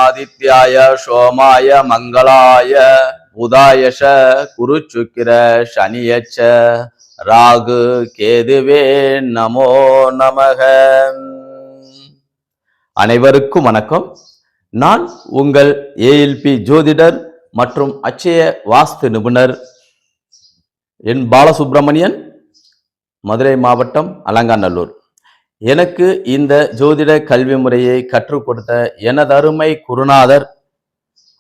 ஆதித்யாய சோமாய மங்களாய புதாயஷ குருச்சுக்கிர சனியச்ச ராகு கேதுவே நமோ நமக. அனைவருக்கும் வணக்கம். நான் உங்கள் ஏஎல்பி ஜோதிடர் மற்றும் அச்சய வாஸ்து நிபுணர் என் பாலசுப்ரமணியன், மதுரை மாவட்டம் அலங்காநல்லூர். எனக்கு இந்த ஜோதிட கல்வி முறையை கற்றுக் கொடுத்த எனது அருமை குருநாதர்,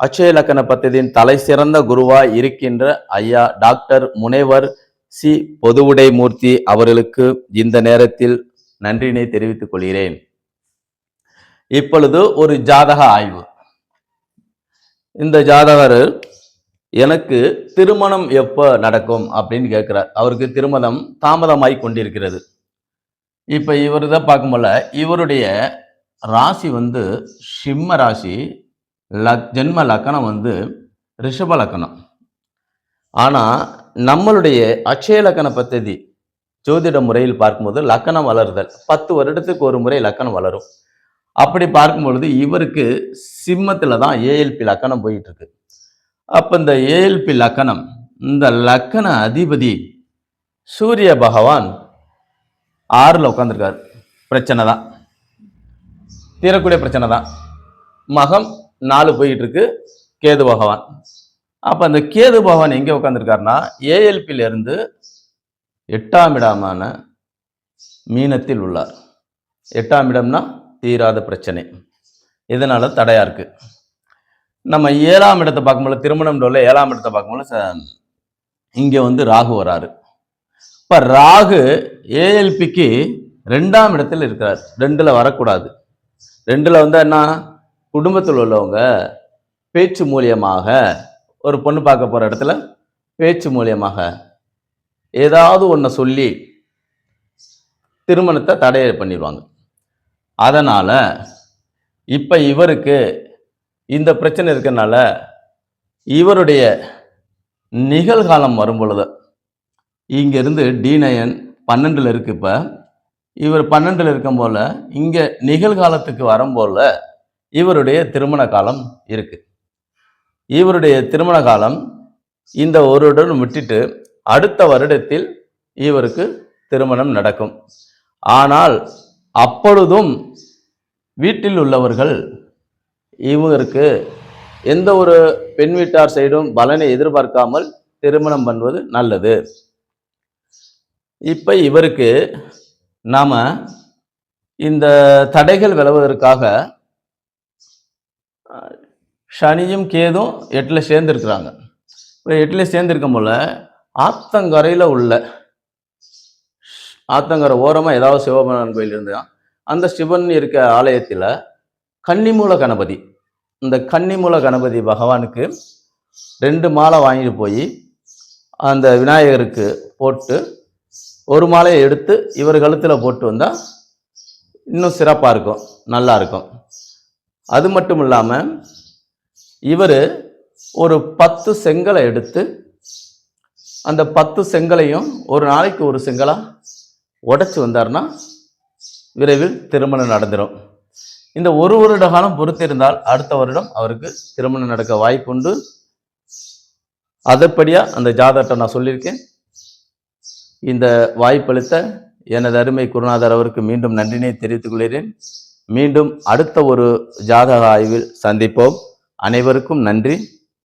அச்சய இலக்கண பத்ததியின் தலை சிறந்த குருவாய் இருக்கின்ற ஐயா டாக்டர் முனைவர் சி பொதுவுடைமூர்த்தி அவர்களுக்கு இந்த நேரத்தில் நன்றியினை தெரிவித்துக் கொள்கிறேன். இப்பொழுது ஒரு ஜாதக ஆய்வு. இந்த ஜாதகர் எனக்கு திருமணம் எப்போ நடக்கும் அப்படின்னு கேட்கிறார். அவருக்கு திருமணம் தாமதமாய் கொண்டிருக்கிறது. இப்ப இவர் தான் பார்க்கும்போல இவருடைய ராசி சிம்ம ராசி, ஜென்ம லக்கணம் ரிஷப லக்கணம். ஆனா நம்மளுடைய அட்சய லக்கண பத்ததி ஜோதிட முறையில் பார்க்கும்போது லக்கணம் வளருதல் 10 வருடத்துக்கு ஒரு முறை லக்கணம் வளரும். அப்படி பார்க்கும் பொழுது இவருக்கு சிம்மத்துல தான் ஏஎல்பி லக்கணம் போயிட்டு இருக்கு. அப்ப இந்த ஏஎல்பி லக்கணம், இந்த லக்கண அதிபதி சூரிய பகவான் 6ல் உட்காந்துருக்காரு. பிரச்சனை தான், தீரக்கூடிய பிரச்சனை தான். மகம் 4 போயிட்டு இருக்கு, கேது பகவான். அப்ப அந்த கேது பகவான் எங்க உட்காந்துருக்காருன்னா ஏஎல்பியில இருந்து 8ஆம் இடமான மீனத்தில் உள்ளார். 8ஆம் இடம்னா தீராத பிரச்சனை, இதனால தடையா இருக்கு. நம்ம 7ஆம் இடத்தை பார்க்கும்போது, திருமணம் 7ஆம் இடத்தை பார்க்கும்போது இங்க ராகு வராரு. இப்ப ராகு ஏஎல்பிக்கு 2ஆம் இடத்தில் இருக்கிறார். 2ல் வரக்கூடாது. 2ல் என்ன, குடும்பத்தில் உள்ளவங்க பேச்சு மூலியமாக, ஒரு பொண்ணு பார்க்க போற இடத்துல பேச்சு மூலியமாக ஏதாவது ஒன்றை சொல்லி திருமணத்தை தடை பண்ணிடுவாங்க. அதனால இப்ப இவருக்கு இந்த பிரச்சனை இருக்கனால இவருடைய நிகழ்காலம் வரும் பொழுது இங்கிருந்து D9 12ல் இருக்கு. இப்ப இவர் 12ல் இருக்கும் போல இங்க நிகழ்காலத்துக்கு வரும் போல இவருடைய திருமண காலம் இருக்கு. இவருடைய திருமண காலம் இந்த ஒரு வருடம் விட்டுட்டு அடுத்த வருடத்தில் இவருக்கு திருமணம் நடக்கும். ஆனால் அப்பொழுதும் வீட்டில் உள்ளவர்கள் இவருக்கு எந்த ஒரு பெண் வீட்டார் சைடும் பலனை எதிர்பார்க்காமல் திருமணம் பண்ணுவது நல்லது. இப்ப இவருக்கு நாம இந்த தடைகள் விலவதற்காக சனியும் கேதும் 8ல் சேர்ந்திருக்கிறாங்க. இப்போ 8ல் சேர்ந்திருக்கும் போல ஆத்தங்கரையில் உள்ள ஆத்தங்கரை ஓரமா ஏதாவது சிவபெருமான் கோயில் இருந்தா அந்த சிவன் இருக்க ஆலயத்துல கன்னிமூல கணபதி, இந்த கன்னிமூல கணபதி பகவானுக்கு 2 மாலை வாங்கிட்டு போய் அந்த விநாயகருக்கு போட்டு ஒரு மாலையை எடுத்து இவர் கழுத்துல போட்டு வந்தா இன்னும் சிறப்பா இருக்கும், நல்லா இருக்கும். அது மட்டும் இல்லாம இவர் ஒரு 10 செங்கலை எடுத்து அந்த 10 செங்கலையும் ஒரு நாளைக்கு ஒரு செங்கலா உடைச்சு வந்தார்னா விரைவில் திருமணம் நடந்துடும். இந்த ஒரு வருட காலம் பொறுத்திருந்தால் அடுத்த வருடம் அவருக்கு திருமணம் நடக்க வாய்ப்புண்டு. அதற்படியா அந்த ஜாதகத்தை நான் சொல்லியிருக்கேன். இந்த வாய்ப்பளித்த எனது அருமை குருநாதர் அவருக்கு மீண்டும் நன்றினை தெரிவித்துக் கொள்கிறேன். மீண்டும் அடுத்த ஒரு ஜாதக ஆய்வில் சந்திப்போம். அனைவருக்கும் நன்றி.